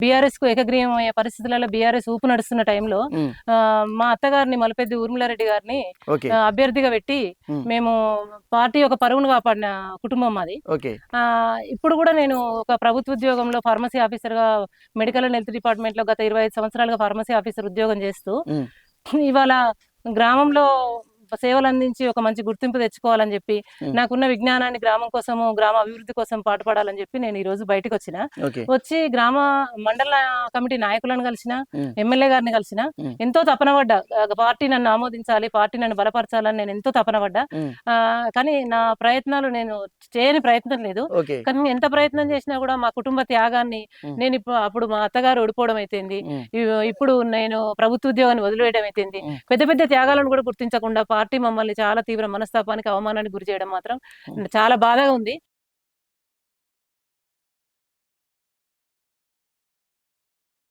BRS కు ఏకగ్రీవం అయ్యే పరిస్థితులలో బీఆర్ఎస్ ఊపు నడుస్తున్న టైంలో మా అత్తగారిని మలపెద్ది ఊర్మిళారెడ్డి గారిని అభ్యర్థిగా పెట్టి మేము పార్టీ యొక్క పరువును కాపాడిన కుటుంబం మాది. ఇప్పుడు కూడా నేను ఒక ప్రభుత్వ ఉద్యోగంలో ఫార్మసీ ఆఫీసర్ గా మెడికల్ అండ్ హెల్త్ డిపార్ట్మెంట్ లో గత 25 సంవత్సరాలుగా ఫార్మసీ ఆఫీసర్ ఉద్యోగం చేస్తూ ఇవాళ గ్రామంలో సేవలు అందించి ఒక మంచి గుర్తింపు తెచ్చుకోవాలని చెప్పి నాకున్న విజ్ఞానాన్ని గ్రామం కోసము గ్రామ అభివృద్ధి కోసం పాటుపడాలని చెప్పి నేను ఈ రోజు బయటకు వచ్చి గ్రామ మండల కమిటీ నాయకులను కలిసిన ఎమ్మెల్యే గారిని కలిసిన ఎంతో తపన పడ్డా పార్టీ నన్ను ఆమోదించాలి, పార్టీ నన్ను బలపరచాలని నేను ఎంతో తపన పడ్డా. కానీ నా ప్రయత్నాలు నేను చేయని ప్రయత్నం లేదు. కానీ ఎంత ప్రయత్నం చేసినా కూడా మా కుటుంబ త్యాగాన్ని నేను అప్పుడు మా అత్తగారు ఓడిపోవడం అయితేంది, ఇప్పుడు నేను ప్రభుత్వ ఉద్యోగాన్ని వదిలివేయడం అయితేంది, పెద్ద పెద్ద త్యాగాలను కూడా గుర్తించకుండా పార్టీ మమ్మల్ని చాలా తీవ్ర మనస్తాపానికి అవమానానికి గురి చేయడం మాత్రం చాలా బాధగా ఉంది.